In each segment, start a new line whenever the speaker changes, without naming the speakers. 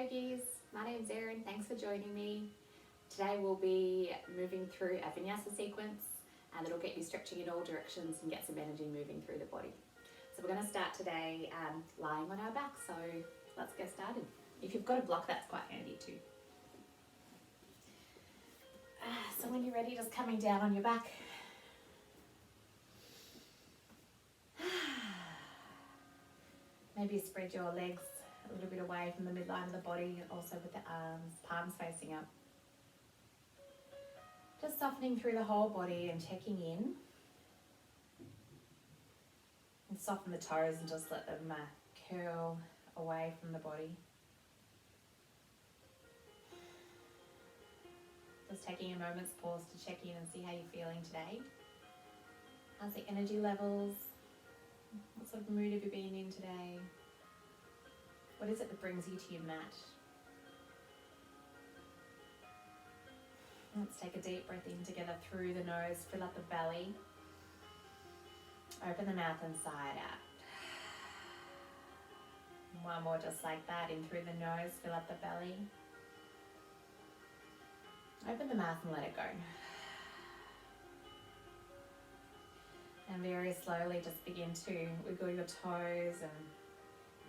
yogis, my name's Erin, thanks for joining me. Today we'll be moving through a vinyasa sequence and it'll get you stretching in all directions and get some energy moving through the body. So we're going to start today lying on our back, so let's get started. If you've got a block, that's quite handy too. So when you're ready, just coming down on your back. Maybe spread your legs a little bit away from the midline of the body, also with the arms, palms facing up. Just softening through the whole body and checking in. And soften the toes and just let them curl away from the body. Just taking a moment's pause to check in and see how you're feeling today. How's the energy levels? What sort of mood have you been in today? What is it that brings you to your mat? Let's take a deep breath in together through the nose, fill up the belly. Open the mouth and sigh it out. One more just like that, in through the nose, fill up the belly. Open the mouth and let it go. And very slowly just begin to wiggle your toes and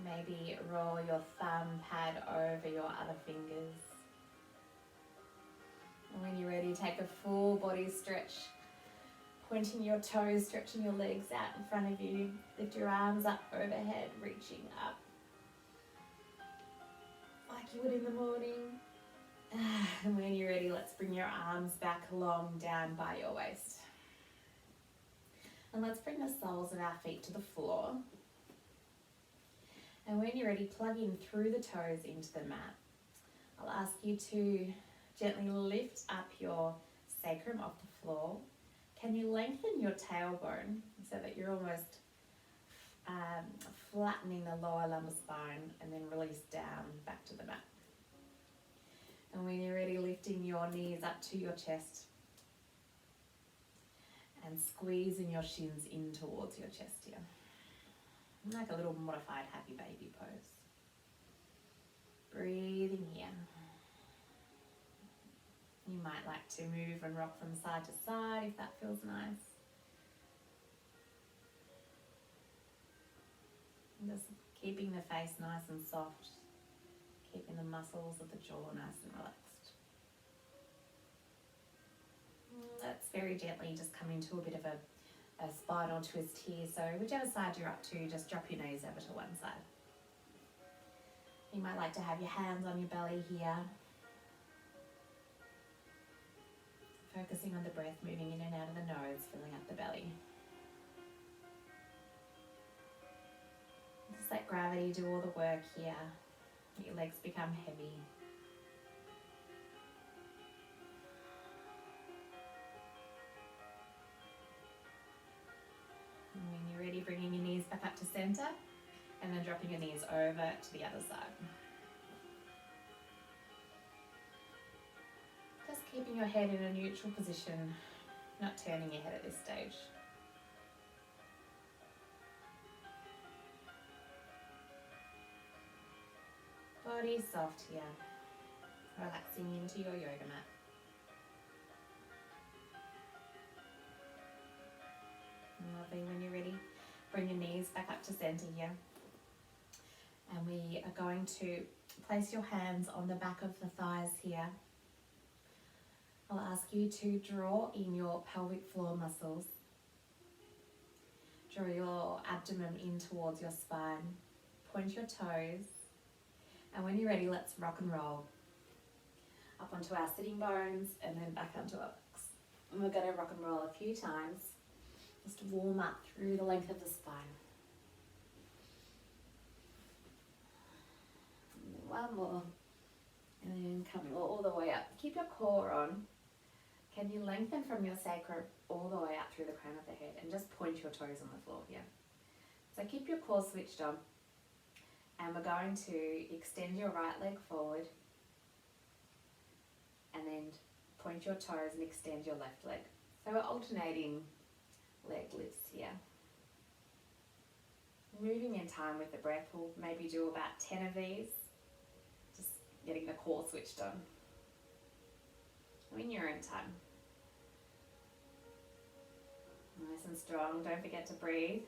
maybe roll your thumb pad over your other fingers. And when you're ready, take a full body stretch, pointing your toes, stretching your legs out in front of you. Lift your arms up overhead, reaching up like you would in the morning. And when you're ready, let's bring your arms back long down by your waist. And let's bring the soles of our feet to the floor. And when you're ready, plug in through the toes into the mat. I'll ask you to gently lift up your sacrum off the floor. Can you lengthen your tailbone so that you're almost flattening the lower lumbar spine, and then release down back to the mat. And when you're ready, lifting your knees up to your chest and squeezing your shins in towards your chest here. Like a little modified happy baby pose. Breathing here. You might like to move and rock from side to side if that feels nice. And just keeping the face nice and soft, keeping the muscles of the jaw nice and relaxed. Let's very gently just come into a bit of a spinal twist here. So whichever side you're up to, just drop your knees over to one side. You might like to have your hands on your belly here. Focusing on the breath, moving in and out of the nose, filling up the belly. Just let gravity do all the work here. Let your legs become heavy. And when you're ready, bringing your knees back up to center and then dropping your knees over to the other side. Just keeping your head in a neutral position, not turning your head at this stage. Body soft here, relaxing into your yoga mat. Lovely. When you're ready, bring your knees back up to center here. And we are going to place your hands on the back of the thighs here. I'll ask you to draw in your pelvic floor muscles. Draw your abdomen in towards your spine. Point your toes. And when you're ready, let's rock and roll up onto our sitting bones and then back onto our backs. And we're going to rock and roll a few times just to warm up through the length of the spine. And then one more. And then coming all the way up. Keep your core on. Can you lengthen from your sacrum all the way up through the crown of the head and just point your toes on the floor here. So keep your core switched on. And we're going to extend your right leg forward and then point your toes and extend your left leg. So we're alternating leg lifts here. Moving in time with the breath, we'll maybe do about 10 of these. Just getting the core switched on. In your own time. Nice and strong. Don't forget to breathe.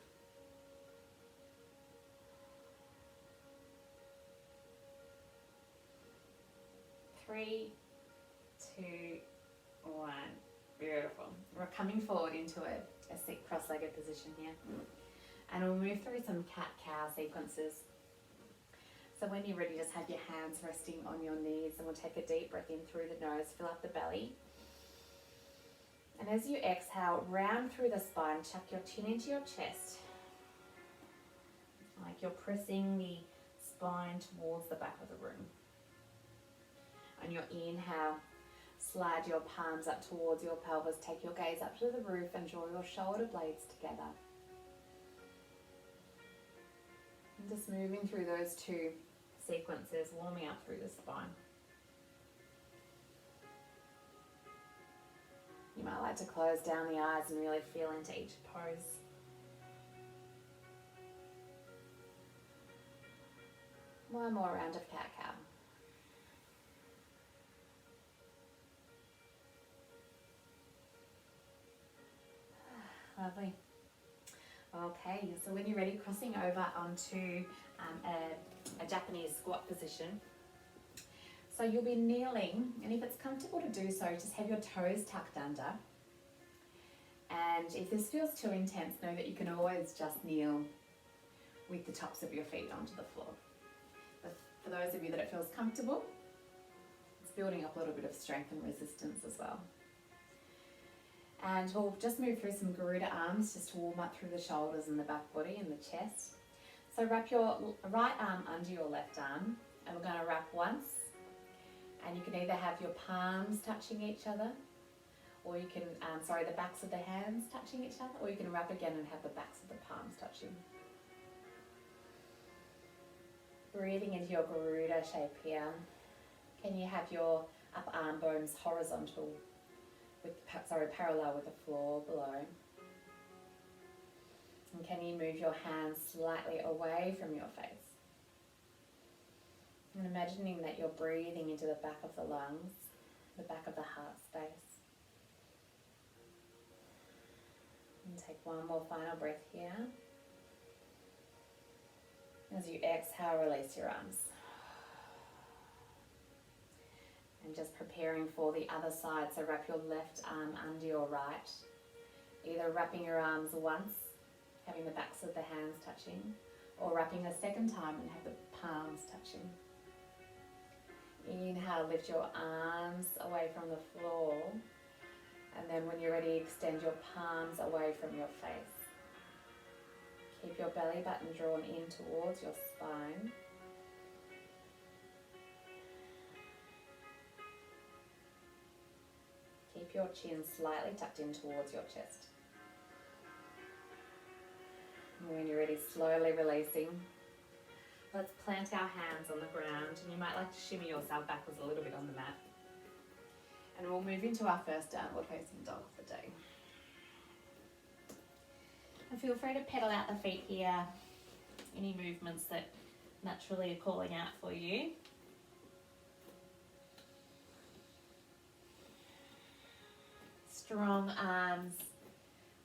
Three, two, one. Beautiful. We're coming forward into a cross-legged position here. And we'll move through some cat-cow sequences. So when you're ready, just have your hands resting on your knees, and we'll take a deep breath in through the nose, fill up the belly. And as you exhale, round through the spine, chuck your chin into your chest. Like you're pressing the spine towards the back of the room. On your inhale, slide your palms up towards your pelvis, take your gaze up to the roof and draw your shoulder blades together. And just moving through those two sequences, warming up through the spine. You might like to close down the eyes and really feel into each pose. One more round of cat-cow. Lovely. Okay, so when you're ready, crossing over onto a Japanese squat position. So you'll be kneeling, and if it's comfortable to do so, just have your toes tucked under. And if this feels too intense, know that you can always just kneel with the tops of your feet onto the floor. But for those of you that it feels comfortable, it's building up a little bit of strength and resistance as well. And we'll just move through some Garuda arms just to warm up through the shoulders and the back body and the chest. So wrap your right arm under your left arm, and we're going to wrap once. And you can either have your palms touching each other, or you can, the backs of the hands touching each other, or you can wrap again and have the backs of the palms touching. Breathing into your Garuda shape here. Can you have your upper arm bones horizontal, parallel with the floor below? And can you move your hands slightly away from your face? And imagining that you're breathing into the back of the lungs, the back of the heart space. And take one more final breath here. As you exhale, release your arms. And just preparing for the other side, so wrap your left arm under your right. Either wrapping your arms once, having the backs of the hands touching, or wrapping a second time and have the palms touching. Inhale, lift your arms away from the floor, and then when you're ready, extend your palms away from your face. Keep your belly button drawn in towards your spine. Keep your chin slightly tucked in towards your chest. And when you're ready, slowly releasing. Let's plant our hands on the ground, and you might like to shimmy yourself backwards a little bit on the mat. And we'll move into our first downward facing dog of the day. And feel free to pedal out the feet here. Any movements that naturally are calling out for you. Strong arms,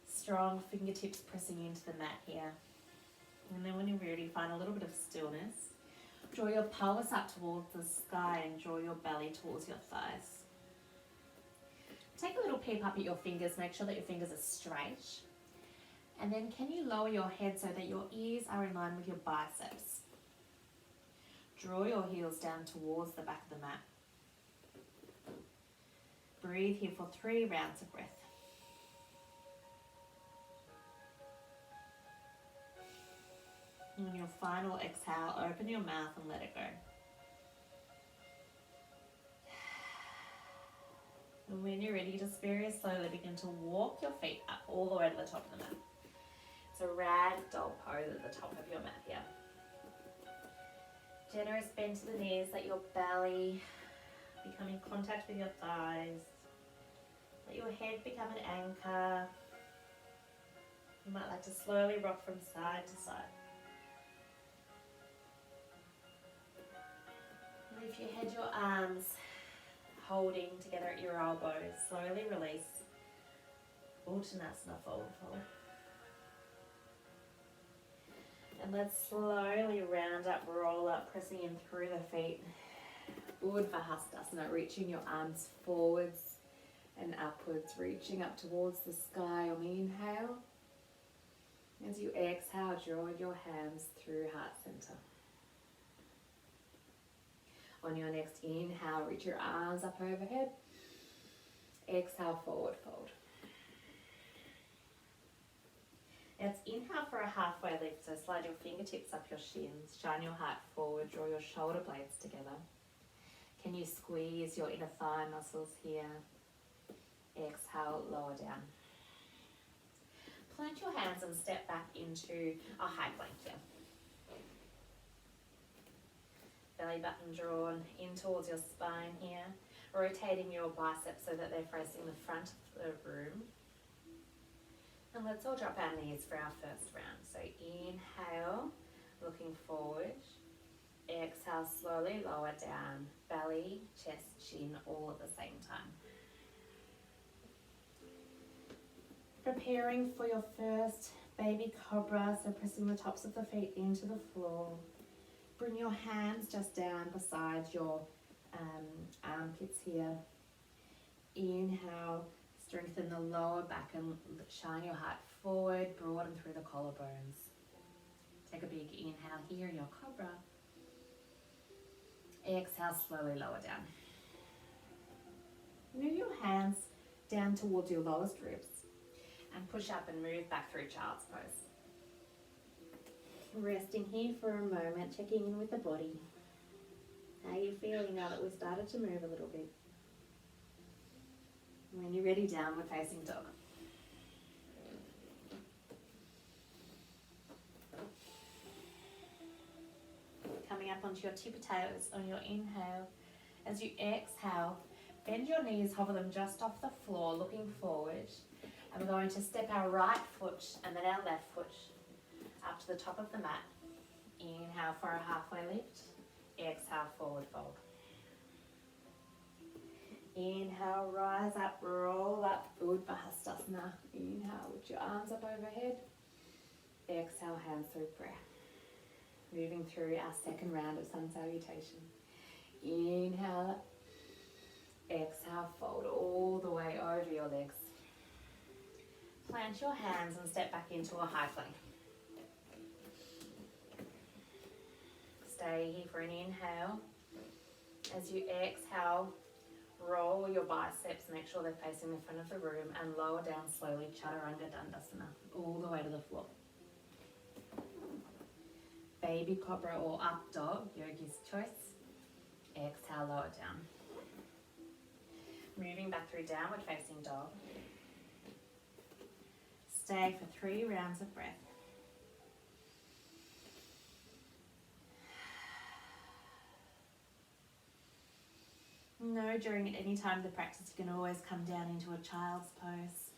strong fingertips pressing into the mat here. And then when you're ready, find a little bit of stillness. Draw your pelvis up towards the sky and draw your belly towards your thighs. Take a little peep up at your fingers, make sure that your fingers are straight. And then can you lower your head so that your ears are in line with your biceps? Draw your heels down towards the back of the mat. Breathe here for 3 rounds of breath. And on your final exhale, open your mouth and let it go. And when you're ready, just very slowly begin to walk your feet up all the way to the top of the mat. It's a ragdoll pose at the top of your mat here. Generous bend to the knees, let your belly become in contact with your thighs. Let your head become an anchor. You might like to slowly rock from side to side. And If you had your arms holding together at your elbows, slowly release. Uttanasana, fold, fold. And let's slowly round up, roll up, pressing in through the feet. Urdhva reaching your arms forwards and upwards, reaching up towards the sky on the inhale. As you exhale, draw your hands through heart center. On your next inhale, reach your arms up overhead. Exhale, forward fold. Let's inhale for a halfway lift, so slide your fingertips up your shins, shine your heart forward, draw your shoulder blades together. Can you squeeze your inner thigh muscles here? Exhale, lower down. Plant your hands and step back into a high plank here. Belly button drawn in towards your spine here, rotating your biceps so that they're facing the front of the room. And let's all drop our knees for our first round. So inhale, looking forward. Exhale, slowly lower down. Belly, chest, chin, all at the same time. Preparing for your first baby cobra, so pressing the tops of the feet into the floor. Bring your hands just down beside your armpits here. Inhale, strengthen the lower back and shine your heart forward, broaden through the collarbones. Take a big inhale here in your cobra. Exhale, slowly lower down. Move your hands down towards your lowest ribs and push up and move back through child's pose. Resting here for a moment, checking in with the body. How are you feeling now that we've started to move a little bit? When you're ready, downward facing dog. Coming up onto your tippy toes on your inhale. As you exhale, bend your knees, hover them just off the floor, looking forward. And we're going to step our right foot and then our left foot up to the top of the mat. Inhale for a halfway lift. Exhale, forward fold. Inhale, rise up, roll up, Urdhva. Inhale, with your arms up overhead. Exhale, hands through prayer. Moving through our second round of sun salutation. Inhale, exhale, fold all the way over your legs. Plant your hands and step back into a high plank. Stay here for an inhale. As you exhale, roll your biceps, make sure they're facing the front of the room, and lower down slowly, Chaturanga Dandasana, all the way to the floor. Baby cobra or up dog, yogi's choice. Exhale, lower down. Moving back through downward facing dog. Stay for 3 rounds of breath. No, during any time of the practice, you can always come down into a child's pose.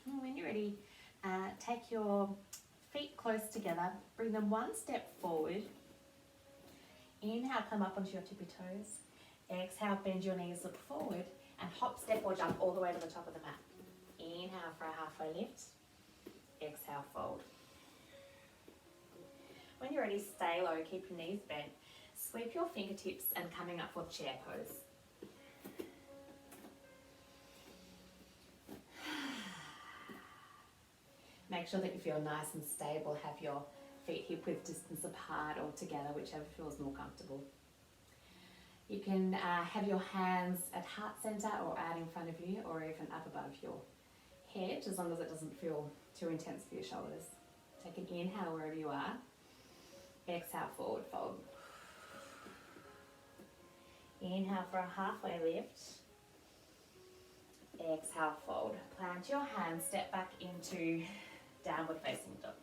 And when you're ready, take your feet close together, bring them one step forward. Inhale, come up onto your tippy toes. Exhale, bend your knees, look forward, and hop, step, or jump all the way to the top of the mat. Inhale for a halfway lift. Exhale, fold. When you're ready, stay low, keep your knees bent. Sweep your fingertips and coming up for chair pose. Make sure that you feel nice and stable. Have your feet hip width distance apart or together, whichever feels more comfortable. You can have your hands at heart center or out in front of you or even up above your head, as long as it doesn't feel too intense for your shoulders. Take an inhale wherever you are. Exhale, forward fold. Inhale for a halfway lift. Exhale, fold. Plant your hands, step back into downward facing dog.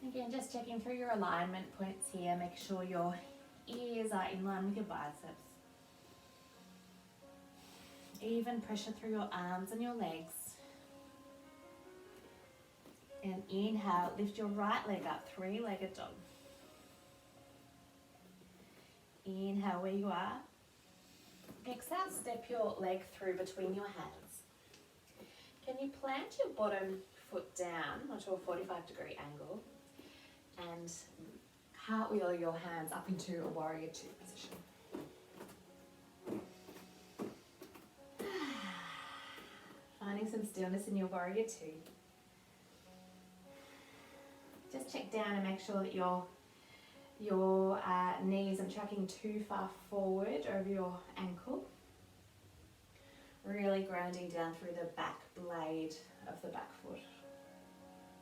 Again, just checking through your alignment points here. Make sure your ears are in line with your biceps. Even pressure through your arms and your legs. And inhale, lift your right leg up, three-legged dog. Inhale where you are. Exhale, step your leg through between your hands. Can you plant your bottom foot down onto a 45-degree angle and cartwheel your hands up into a warrior two position? Finding some stillness in your warrior two. Just check down and make sure that your knees aren't tracking too far forward over your ankle. Really grounding down through the back blade of the back foot.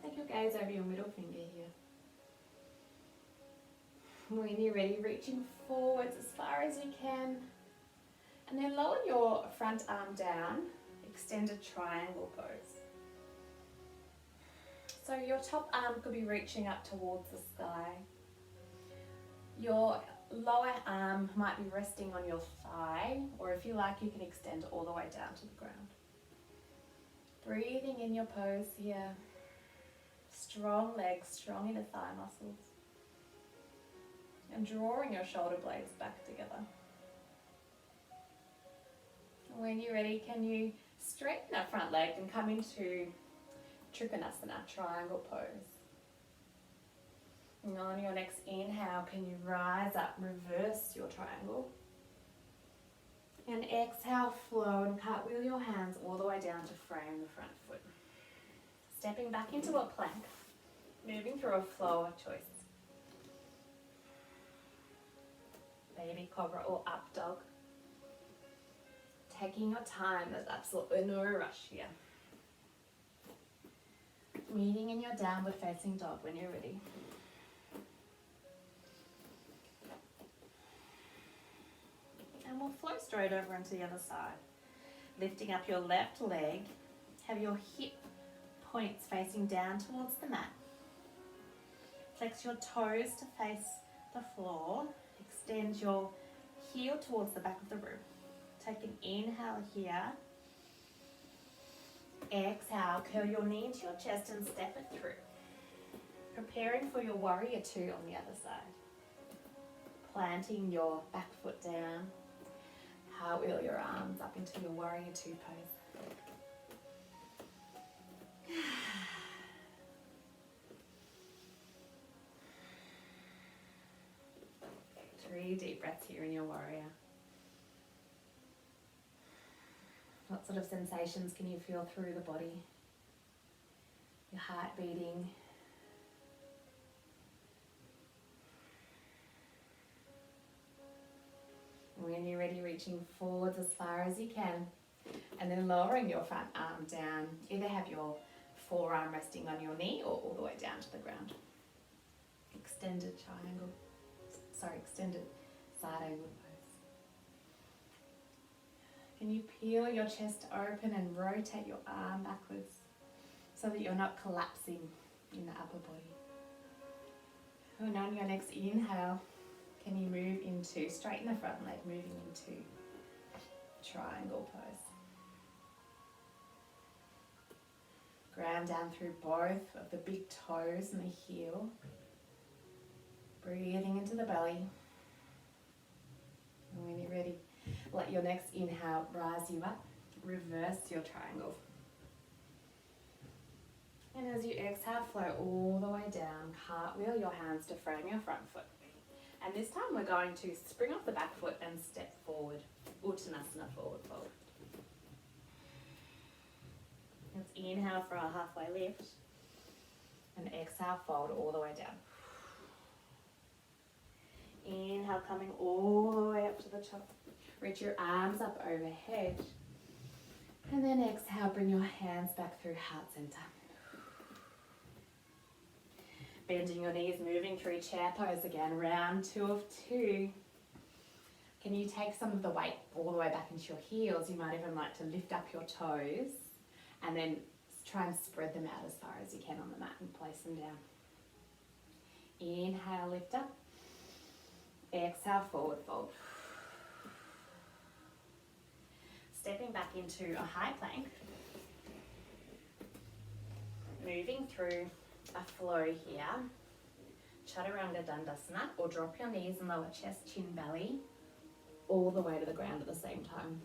Take your gaze over your middle finger here. When you're ready, reaching forwards as far as you can. And then lower your front arm down, extended triangle pose. So your top arm could be reaching up towards the sky. Your lower arm might be resting on your thigh, or if you like, you can extend all the way down to the ground. Breathing in your pose here. Strong legs, strong inner thigh muscles. And drawing your shoulder blades back together. When you're ready, can you straighten that front leg and come into Trikonasana, triangle pose. And on your next inhale, can you rise up, reverse your triangle. And exhale, flow and cartwheel your hands all the way down to frame the front foot. Stepping back into a plank, moving through a flow of choice. Baby cobra or up dog. Taking your time, there's absolutely no rush here. Meeting in your downward facing dog when you're ready. And we'll flow straight over into the other side. Lifting up your left leg, have your hip points facing down towards the mat. Flex your toes to face the floor. Extend your heel towards the back of the room. Take an inhale here. Exhale, curl your knee into your chest and step it through. Preparing for your warrior two on the other side. Planting your back foot down. Cartwheel your arms up into your warrior two pose. 3 deep breaths here in your warrior. What sort of sensations can you feel through the body? Your heart beating. When you're ready, reaching forwards as far as you can, and then lowering your front arm down. Either have your forearm resting on your knee or all the way down to the ground. Extended side angle pose. Can you peel your chest open and rotate your arm backwards so that you're not collapsing in the upper body? And on your next inhale, can you move into, straighten the front leg, moving into triangle pose. Ground down through both of the big toes and the heel. Breathing into the belly. And when you're ready, let your next inhale rise you up. Reverse your triangle. And as you exhale, flow all the way down. Cartwheel your hands to frame your front foot. And this time we're going to spring off the back foot and step forward. Uttanasana, forward fold. Let's inhale for our halfway lift. And exhale, fold all the way down. Inhale, coming all the way up to the top. Reach your arms up overhead. And then exhale, bring your hands back through heart center. Bending your knees, moving through chair pose again. Round 2 of 2. Can you take some of the weight all the way back into your heels? You might even like to lift up your toes and then try and spread them out as far as you can on the mat and place them down. Inhale, lift up. Exhale, forward fold. Stepping back into a high plank. Moving moving through a flow here. Chaturanga Dandasana, or drop your knees and lower chest, chin, belly, all the way to the ground at the same time.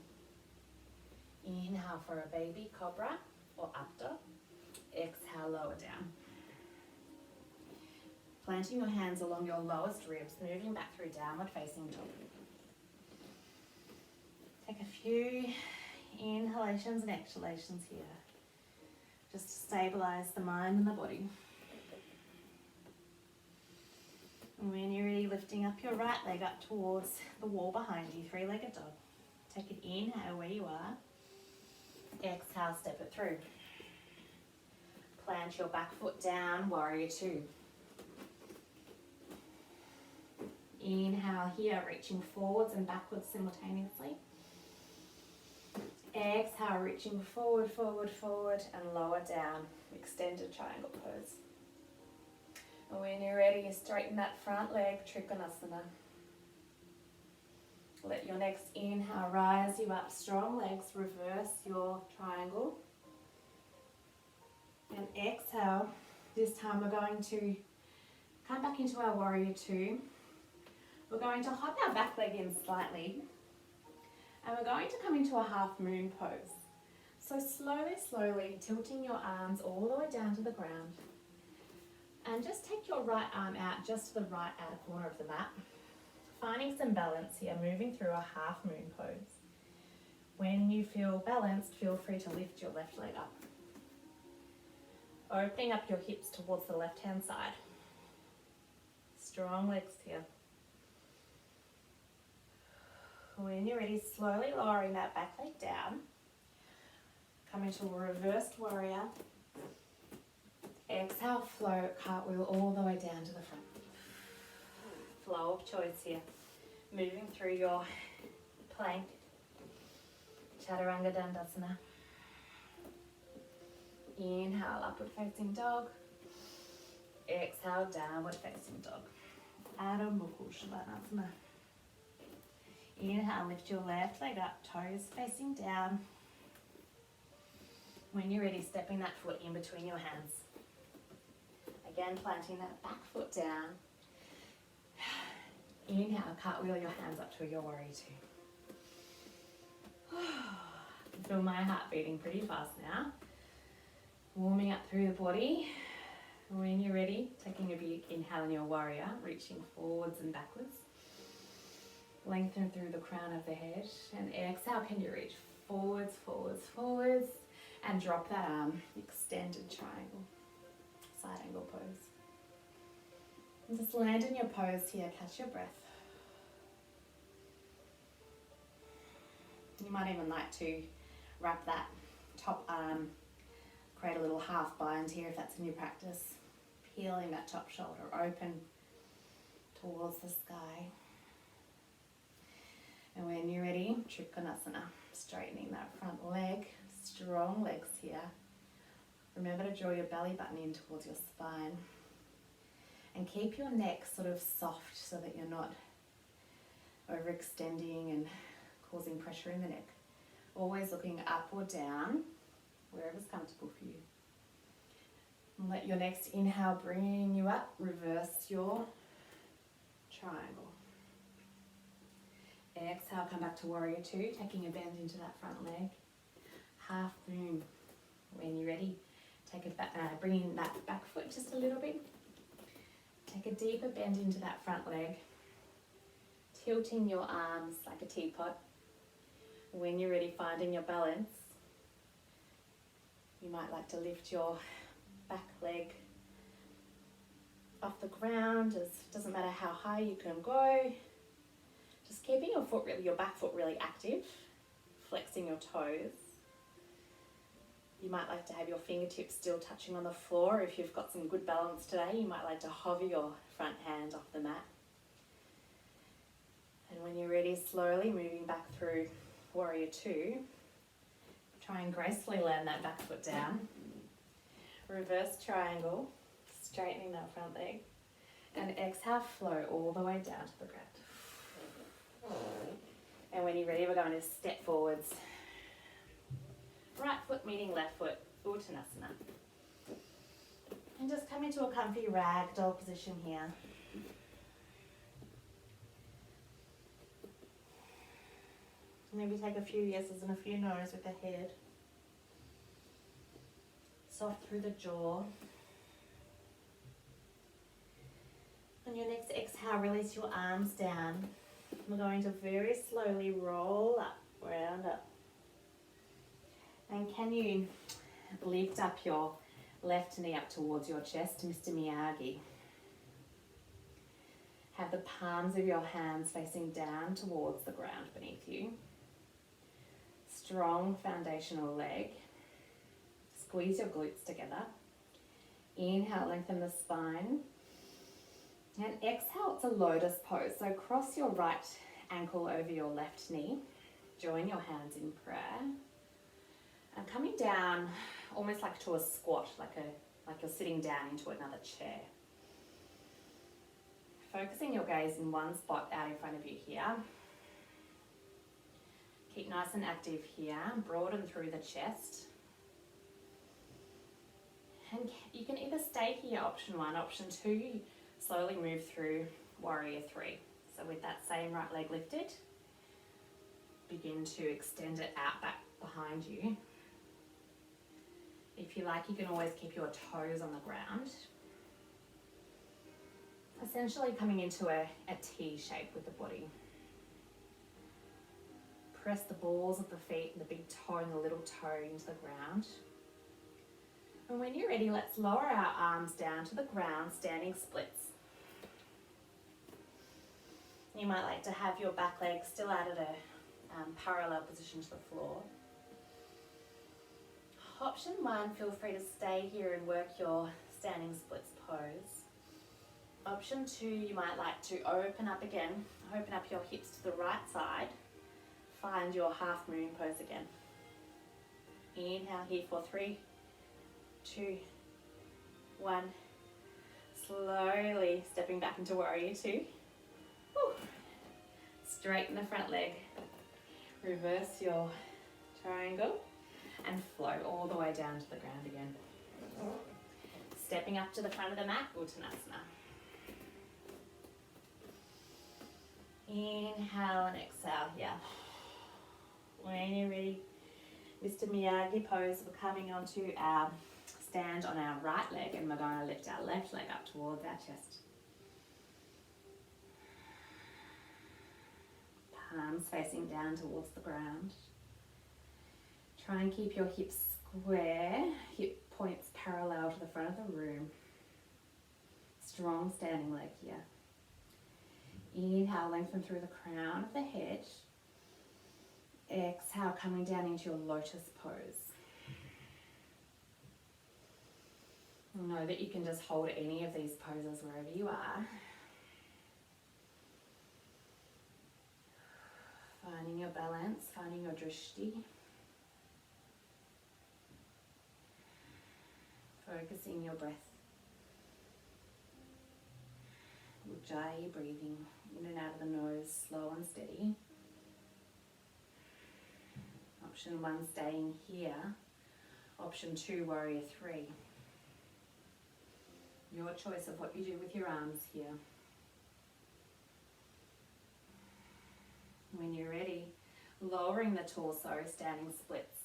Inhale for a baby cobra or Upta. Exhale, lower down. Planting your hands along your lowest ribs, moving back through downward facing dog. Take a few inhalations and exhalations here, just to stabilize the mind and the body. And when you're ready, lifting up your right leg up towards the wall behind you, three-legged dog. Take an inhale where you are. Exhale, step it through. Plant your back foot down, warrior two. Inhale here, reaching forwards and backwards simultaneously. Exhale, reaching forward, forward, forward, and lower down. Extended triangle pose. And when you're ready, you straighten that front leg, Trikonasana. Let your next inhale rise you up, strong legs, reverse your triangle. And exhale, this time we're going to come back into our warrior two. We're going to hop our back leg in slightly. And we're going to come into a half moon pose. So slowly tilting your arms all the way down to the ground. And just take your right arm out just to the right outer corner of the mat. Finding some balance here, moving through a half moon pose. When you feel balanced, feel free to lift your left leg up. Opening up your hips towards the left-hand side. Strong legs here. When you're ready, slowly lowering that back leg down. Come into a reversed warrior. Exhale, flow, cartwheel all the way down to the front. Flow of choice here. Moving through your plank. Chaturanga Dandasana. Inhale, upward facing dog. Exhale, downward facing dog. Adho Mukha Svanasana. Inhale, lift your left leg up, toes facing down. When you're ready, stepping that foot in between your hands. Again, planting that back foot down. Inhale, cartwheel your hands up to your warrior two. Feel my heart beating pretty fast now. Warming up through the body. When you're ready, taking a big inhale in your warrior, reaching forwards and backwards. Lengthen through the crown of the head. And exhale, can you reach forwards, forwards, forwards. And drop that arm, extended triangle. Side angle pose. And just land in your pose here, catch your breath. You might even like to wrap that top arm, create a little half bind here if that's a new practice. Peeling that top shoulder open towards the sky. And when you're ready, Trikonasana, straightening that front leg, strong legs here. Remember to draw your belly button in towards your spine. And keep your neck sort of soft so that you're not overextending and causing pressure in the neck. Always looking up or down, wherever's comfortable for you. And let your next inhale bring you up, reverse your triangle. Exhale, come back to warrior two, taking a bend into that front leg. Half moon. When you're ready, take it back, bring in that back foot just a little bit. Take a deeper bend into that front leg. Tilting your arms like a teapot. When you're ready, finding your balance. You might like to lift your back leg off the ground. It doesn't matter how high you can go. Just keeping your back foot really active, flexing your toes. You might like to have your fingertips still touching on the floor. If you've got some good balance today, you might like to hover your front hand off the mat. And when you're ready, slowly moving back through warrior two. Try and gracefully land that back foot down. Reverse triangle, straightening that front leg. And exhale, flow all the way down to the ground. And when you're ready, we're going to step forwards. Right foot meeting left foot, Uttanasana.
into a comfy ragdoll position here. Maybe take a few yeses and a few nos with the head. Soft through the jaw. On your next exhale, release your arms down. We're going to very slowly roll up, round up. And can you lift up your left knee up towards your chest, Mr. Miyagi? Have the palms of your hands facing down towards the ground beneath you. Strong foundational leg. Squeeze your glutes together. Inhale, lengthen the spine. And exhale, it's a lotus pose. So cross your right ankle over your left knee. Join your hands in prayer. And coming down almost like to a squat, like you're sitting down into another chair. Focusing your gaze in one spot out in front of you here. Keep nice and active here. Broaden through the chest. And you can either stay here, option 1. Option 2, slowly move through warrior 3. So with that same right leg lifted, begin to extend it out back behind you. If you like, you can always keep your toes on the ground. Essentially coming into a T shape with the body. Press the balls of the feet and the big toe and the little toe into the ground. And when you're ready, let's lower our arms down to the ground, standing splits. You might like to have your back leg still out at a parallel position to the floor. Option 1, feel free to stay here and work your standing splits pose. Option 2, you might like to open up again, open up your hips to the right side, find your half moon pose again. Inhale here for 3, 2, 1. Slowly stepping back into warrior 2. Whew. Straighten the front leg. Reverse your triangle and flow all the way down to the ground again. Stepping up to the front of the mat, Uttanasana. Inhale and exhale here. When you're ready, Mr. Miyagi pose, we're coming onto our stand on our right leg and we're going to lift our left leg up towards our chest. Palms facing down towards the ground. Try and keep your hips square, hip points parallel to the front of the room. Strong standing leg here. Inhale, lengthen through the crown of the head. Exhale, coming down into your lotus pose. Know that you can just hold any of these poses wherever you are. Finding your balance, finding your drishti. Focusing your breath. Ujjayi, breathing in and out of the nose, slow and steady. Option 1, staying here. Option 2, warrior 3. Your choice of what you do with your arms here. When you're ready, lowering the torso, standing splits.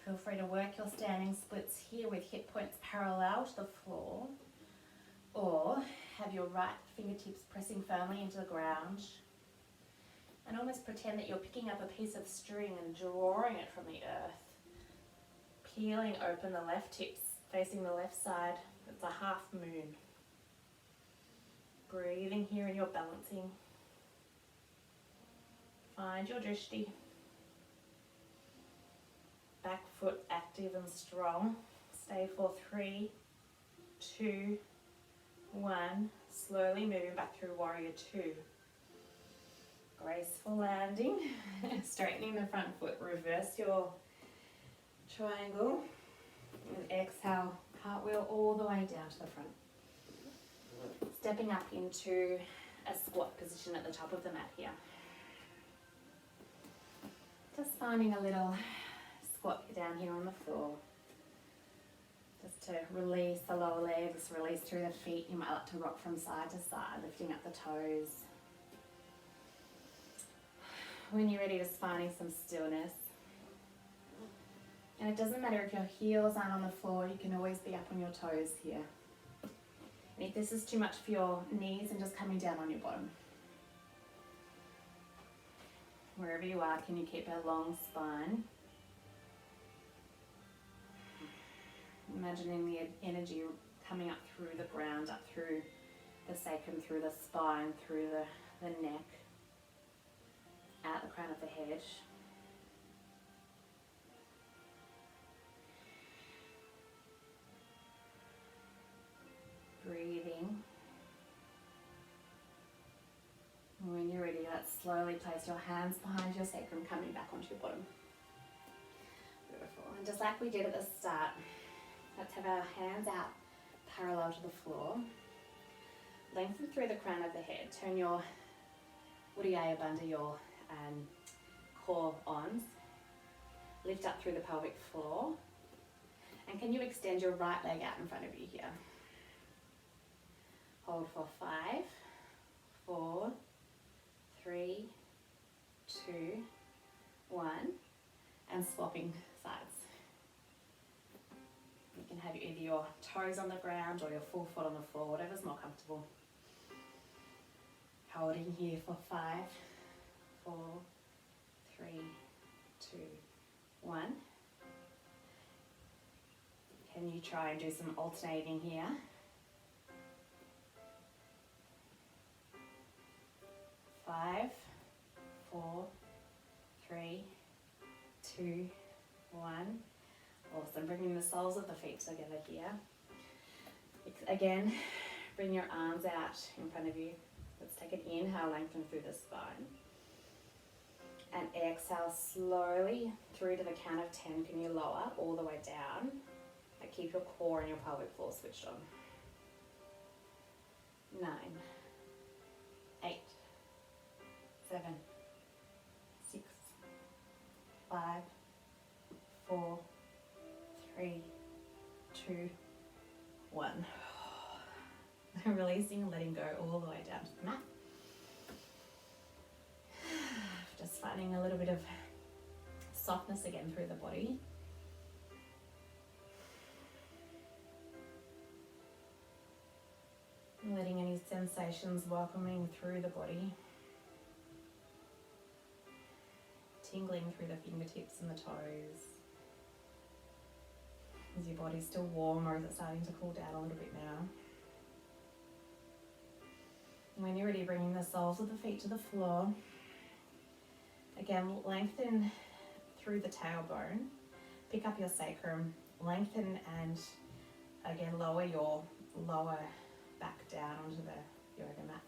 Feel free to work your standing splits here with hip points parallel to the floor, or have your right fingertips pressing firmly into the ground and almost pretend that you're picking up a piece of string and drawing it from the earth. Peeling open the left hips, facing the left side. It's a half moon. Breathing here and you're balancing. Find your drishti. Back foot active and strong. Stay for 3, 2, 1. Slowly moving back through warrior 2. Graceful landing. Straightening the front foot. Reverse your triangle. And exhale, cartwheel all the way down to the front. Stepping up into a squat position at the top of the mat here. Just finding a little squat down here on the floor. Just to release the lower legs, release through the feet. You might like to rock from side to side, lifting up the toes. When you're ready, just finding some stillness. And it doesn't matter if your heels aren't on the floor, you can always be up on your toes here. And if this is too much for your knees, then just coming down on your bottom. Wherever you are, can you keep a long spine? Imagining the energy coming up through the ground, up through the sacrum, through the spine, through the neck, out the crown of the head. Breathing. And when you're ready, let's slowly place your hands behind your sacrum, coming back onto your bottom. Beautiful. And just like we did at the start, let's have our hands out parallel to the floor. Lengthen through the crown of the head. Turn your Uddiyana under your core ons. Lift up through the pelvic floor. And can you extend your right leg out in front of you here? Hold for 5, 4, 3, 2, 1. And swapping sides. You can have either your toes on the ground or your full foot on the floor, whatever's more comfortable. Holding here for 5, 4, 3, 2, 1. Can you try and do some alternating here? 5, 4, 3, 2, 1. Awesome. Bringing the soles of the feet together here. Again, bring your arms out in front of you. Let's take an inhale, lengthen through the spine. And exhale slowly through to the count of 10. Can you lower all the way down? And keep your core and your pelvic floor switched on. 9, 8, 7, 6, 5, 4, 3, 2, 1. Releasing and letting go all the way down to the mat. Just finding a little bit of softness again through the body. Letting any sensations welcoming through the body. Tingling through the fingertips and the toes. Is your body still warm or is it starting to cool down a little bit now? When you're ready, bringing the soles of the feet to the floor. Again, lengthen through the tailbone. Pick up your sacrum, lengthen and again lower your lower back down onto the yoga mat.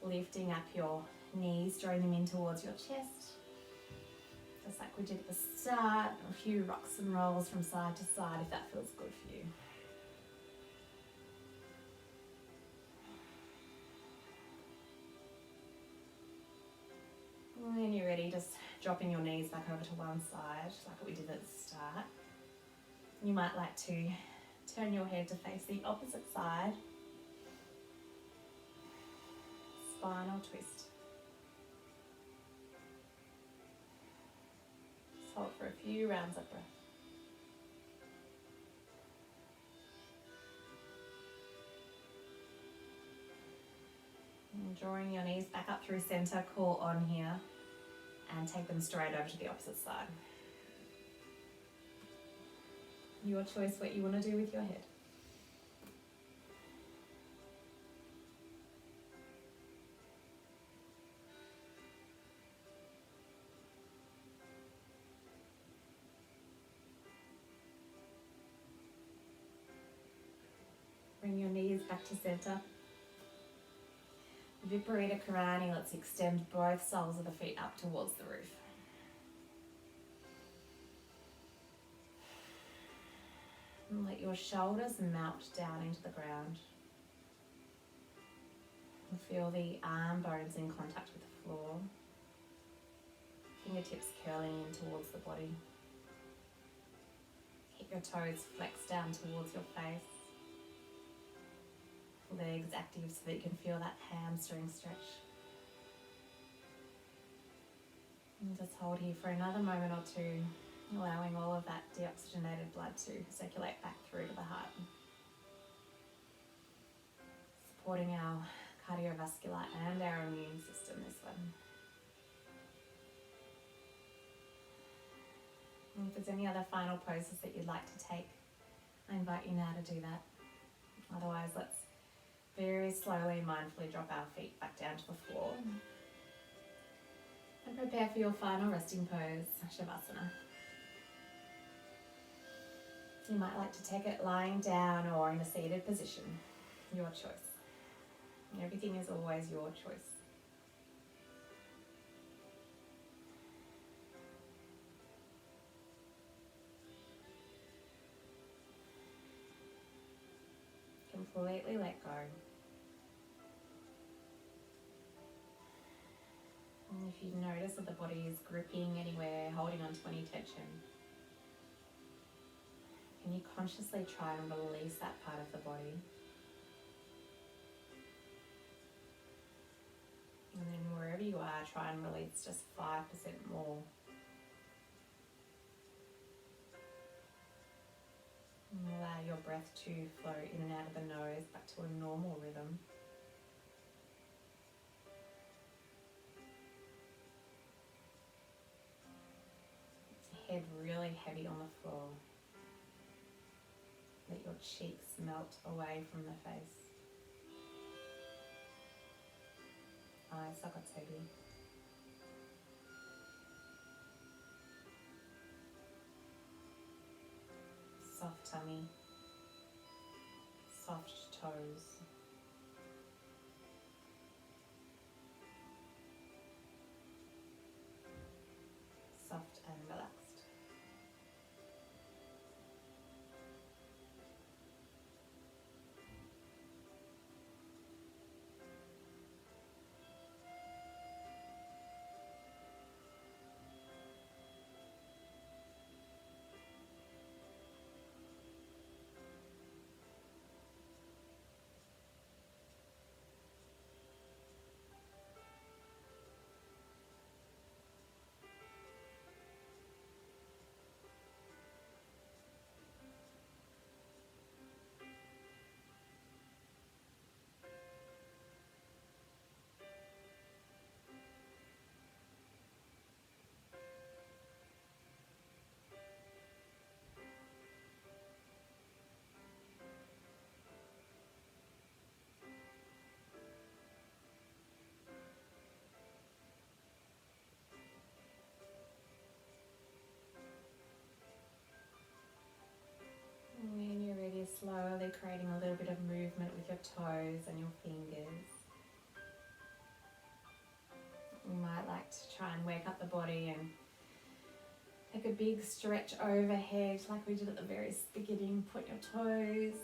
Lifting up your knees, drawing them in towards your chest. Just like we did at the start, a few rocks and rolls from side to side if that feels good for you. When you're ready, just dropping your knees back over to one side, like we did at the start. You might like to turn your head to face the opposite side. Spinal twist. Just hold for a few rounds of breath. And drawing your knees back up through center, core on here, and take them straight over to the opposite side. Your choice what you want to do with your head. Bring your knees back to center. Viparita Karani, let's extend both soles of the feet up towards the roof. And let your shoulders melt down into the ground. And feel the arm bones in contact with the floor. Fingertips curling in towards the body. Keep Keep your toes flexed down towards your face. Legs active so that you can feel that hamstring stretch. And just hold here for another moment or two, allowing all of that deoxygenated blood to circulate back through to the heart. Supporting our cardiovascular and our immune system this one. And if there's any other final poses that you'd like to take, I invite you now to do that. Otherwise, let's very slowly, mindfully drop our feet back down to the floor. And prepare for your final resting pose, Shavasana. You might like to take it lying down or in a seated position, your choice. Everything is always your choice. Completely let go. And if you notice that the body is gripping anywhere, holding on to any tension, can you consciously try and release that part of the body? And then wherever you are, try and release just 5% more. And allow your breath to flow in and out of the nose back to a normal rhythm. Head really heavy on the floor. Let your cheeks melt away from the face. Eyes Sakategi. Soft tummy. Soft toes. Soft and relaxed. When you're ready, slowly creating a little bit of movement with your toes and your fingers. You might like to try and wake up the body and take a big stretch overhead like we did at the very beginning. Point your toes.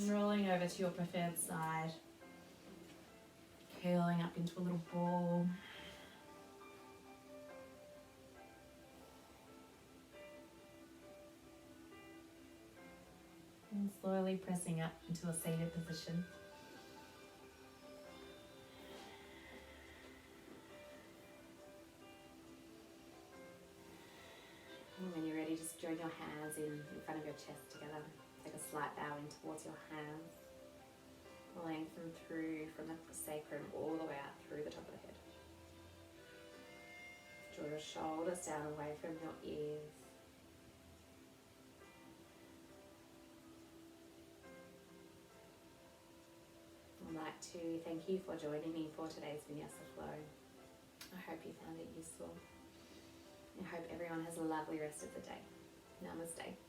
Rolling over to your preferred side. Curling up into a little ball. And slowly pressing up into a seated position. And when you're ready, just join your hands in front of your chest together. Take a slight bow in towards your hands. Lengthen through from the sacrum all the way out through the top of the head. Draw your shoulders down away from your ears. I'd like to thank you for joining me for today's Vinyasa Flow. I hope you found it useful. I hope everyone has a lovely rest of the day. Namaste.